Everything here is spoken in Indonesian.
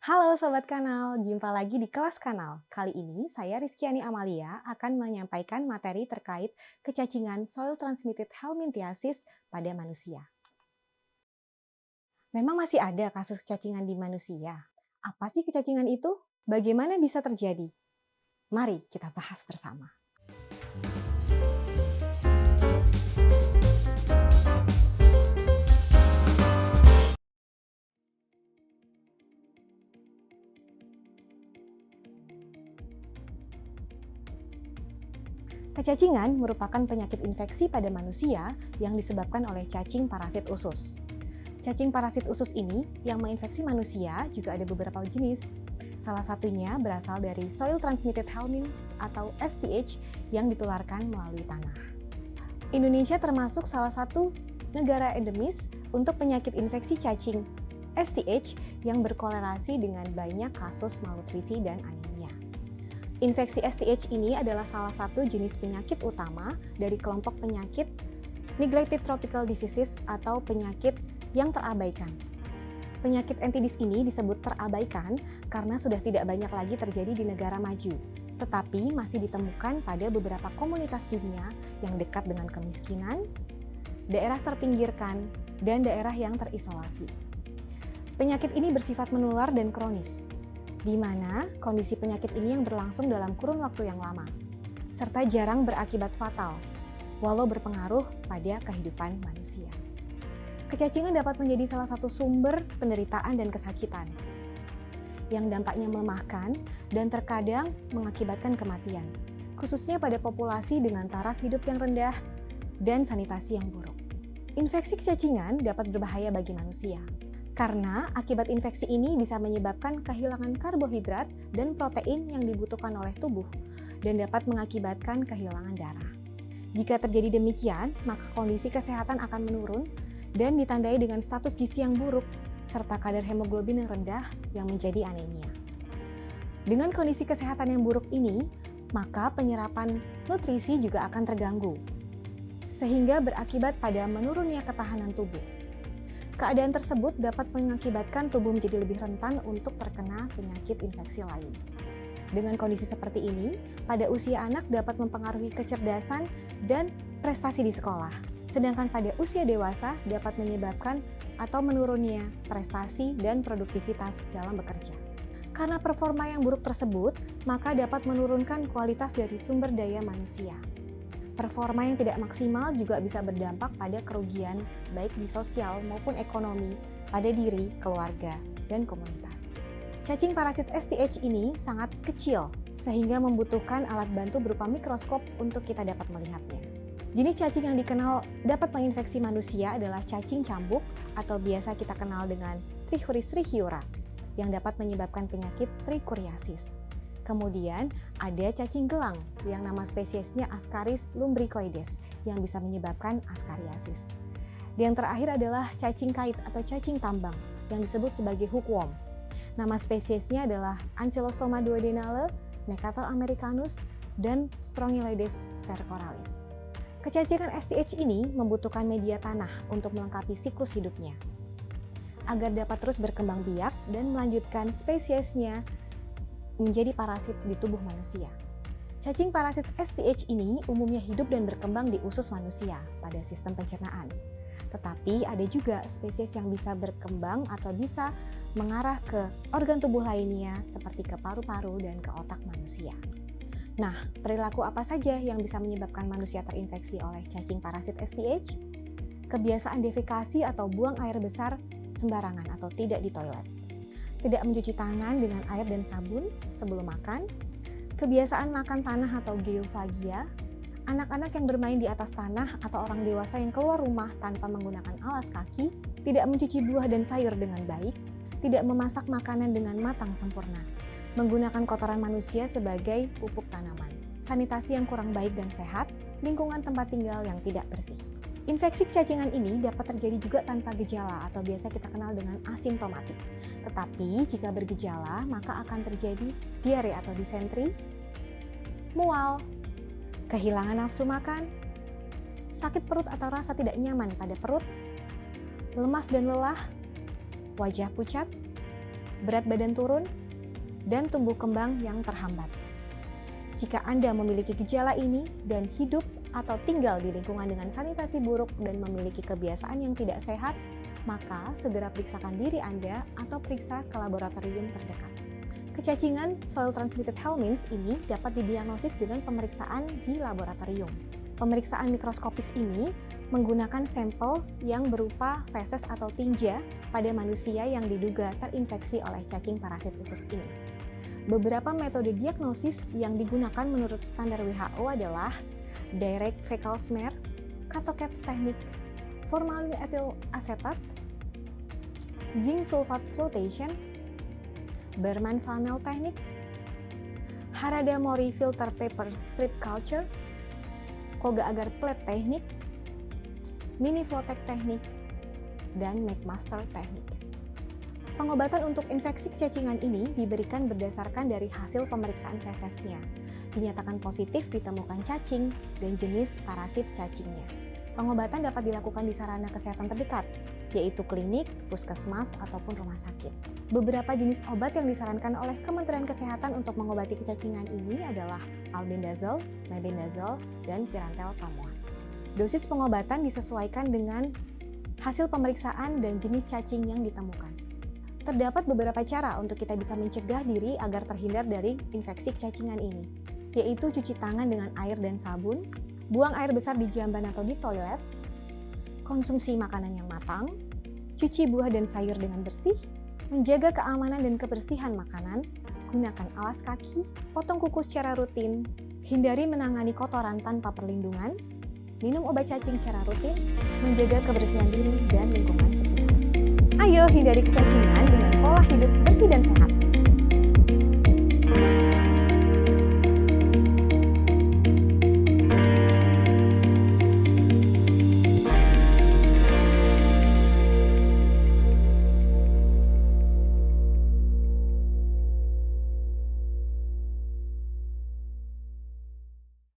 Halo Sobat Kanal, jumpa lagi di kelas Kanal. Kali ini saya Rizkyani Amalia akan menyampaikan materi terkait kecacingan soil transmitted helminthiasis pada manusia. Memang masih ada kasus kecacingan di manusia. Apa sih kecacingan itu? Bagaimana bisa terjadi? Mari kita bahas bersama. Kecacingan merupakan penyakit infeksi pada manusia yang disebabkan oleh cacing parasit usus. Cacing parasit usus ini yang menginfeksi manusia juga ada beberapa jenis. Salah satunya berasal dari soil transmitted helminths atau STH yang ditularkan melalui tanah. Indonesia termasuk salah satu negara endemis untuk penyakit infeksi cacing STH yang berkorelasi dengan banyak kasus malnutrisi dan anemia. Infeksi STH ini adalah salah satu jenis penyakit utama dari kelompok penyakit neglected tropical diseases atau penyakit yang terabaikan. Penyakit entidis ini disebut terabaikan karena sudah tidak banyak lagi terjadi di negara maju, tetapi masih ditemukan pada beberapa komunitas dunia yang dekat dengan kemiskinan, daerah terpinggirkan, dan daerah yang terisolasi. Penyakit ini bersifat menular dan kronis, di mana kondisi penyakit ini yang berlangsung dalam kurun waktu yang lama, serta jarang berakibat fatal, walau berpengaruh pada kehidupan manusia. Kecacingan dapat menjadi salah satu sumber penderitaan dan kesakitan, yang dampaknya melemahkan dan terkadang mengakibatkan kematian, khususnya pada populasi dengan taraf hidup yang rendah dan sanitasi yang buruk. Infeksi kecacingan dapat berbahaya bagi manusia, karena akibat infeksi ini bisa menyebabkan kehilangan karbohidrat dan protein yang dibutuhkan oleh tubuh dan dapat mengakibatkan kehilangan darah. Jika terjadi demikian, maka kondisi kesehatan akan menurun dan ditandai dengan status gizi yang buruk serta kadar hemoglobin yang rendah yang menjadi anemia. Dengan kondisi kesehatan yang buruk ini, maka penyerapan nutrisi juga akan terganggu, sehingga berakibat pada menurunnya ketahanan tubuh. Keadaan tersebut dapat mengakibatkan tubuh menjadi lebih rentan untuk terkena penyakit infeksi lain. Dengan kondisi seperti ini, pada usia anak dapat mempengaruhi kecerdasan dan prestasi di sekolah, sedangkan pada usia dewasa dapat menyebabkan atau menurunnya prestasi dan produktivitas dalam bekerja. Karena performa yang buruk tersebut, maka dapat menurunkan kualitas dari sumber daya manusia. Performa yang tidak maksimal juga bisa berdampak pada kerugian baik di sosial maupun ekonomi pada diri, keluarga, dan komunitas. Cacing parasit STH ini sangat kecil sehingga membutuhkan alat bantu berupa mikroskop untuk kita dapat melihatnya. Jenis cacing yang dikenal dapat menginfeksi manusia adalah cacing cambuk atau biasa kita kenal dengan Trichuris trichiura yang dapat menyebabkan penyakit trikuriasis. Kemudian ada cacing gelang yang nama spesiesnya Ascaris lumbricoides yang bisa menyebabkan askariasis. Dan yang terakhir adalah cacing kait atau cacing tambang yang disebut sebagai hookworm. Nama spesiesnya adalah Ancylostoma duodenale, Necator americanus, dan Strongyloides stercoralis. Kecacingan STH ini membutuhkan media tanah untuk melengkapi siklus hidupnya, agar dapat terus berkembang biak dan melanjutkan spesiesnya menjadi parasit di tubuh manusia. Cacing parasit STH ini umumnya hidup dan berkembang di usus manusia pada sistem pencernaan. Tetapi ada juga spesies yang bisa berkembang atau bisa mengarah ke organ tubuh lainnya seperti ke paru-paru dan ke otak manusia. Nah, perilaku apa saja yang bisa menyebabkan manusia terinfeksi oleh cacing parasit STH? Kebiasaan defekasi atau buang air besar sembarangan atau tidak di toilet. Tidak mencuci tangan dengan air dan sabun sebelum makan, kebiasaan makan tanah atau geophagia, anak-anak yang bermain di atas tanah atau orang dewasa yang keluar rumah tanpa menggunakan alas kaki, tidak mencuci buah dan sayur dengan baik, tidak memasak makanan dengan matang sempurna, menggunakan kotoran manusia sebagai pupuk tanaman, sanitasi yang kurang baik dan sehat, lingkungan tempat tinggal yang tidak bersih. Infeksi kecacingan ini dapat terjadi juga tanpa gejala atau biasa kita kenal dengan asimptomatik. Tetapi jika bergejala, maka akan terjadi diare atau disentri, mual, kehilangan nafsu makan, sakit perut atau rasa tidak nyaman pada perut, lemas dan lelah, wajah pucat, berat badan turun, dan tumbuh kembang yang terhambat. Jika Anda memiliki gejala ini dan hidup atau tinggal di lingkungan dengan sanitasi buruk dan memiliki kebiasaan yang tidak sehat, maka segera periksakan diri Anda atau periksa ke laboratorium terdekat. Kecacingan soil transmitted helminths ini dapat didiagnosis dengan pemeriksaan di laboratorium. Pemeriksaan mikroskopis ini menggunakan sampel yang berupa feses atau tinja pada manusia yang diduga terinfeksi oleh cacing parasit usus ini. Beberapa metode diagnosis yang digunakan menurut standar WHO adalah direct fecal smear, Kato-Katz technique, formalin ethyl acetate, zinc sulfate flotation, Berman-Funnell technique, Harada-Mori filter paper strip culture, Koga-Agar plate technique, Mini-Flotek technique, dan McMaster technique. Pengobatan untuk infeksi kecacingan ini diberikan berdasarkan dari hasil pemeriksaan fesesnya. Dinyatakan positif ditemukan cacing dan jenis parasit cacingnya. Pengobatan dapat dilakukan di sarana kesehatan terdekat, yaitu klinik, puskesmas, ataupun rumah sakit. Beberapa jenis obat yang disarankan oleh Kementerian Kesehatan untuk mengobati kecacingan ini adalah albendazole, mebendazole, dan pirantel tamoan. Dosis pengobatan disesuaikan dengan hasil pemeriksaan dan jenis cacing yang ditemukan. Terdapat beberapa cara untuk kita bisa mencegah diri agar terhindar dari infeksi kecacingan ini, yaitu cuci tangan dengan air dan sabun, buang air besar di jamban atau di toilet, konsumsi makanan yang matang, cuci buah dan sayur dengan bersih, menjaga keamanan dan kebersihan makanan, gunakan alas kaki, potong kuku secara rutin, hindari menangani kotoran tanpa perlindungan, minum obat cacing secara rutin, menjaga kebersihan diri dan lingkungan sekitar. Ayo hindari kecacingan dengan pola hidup bersih dan sehat.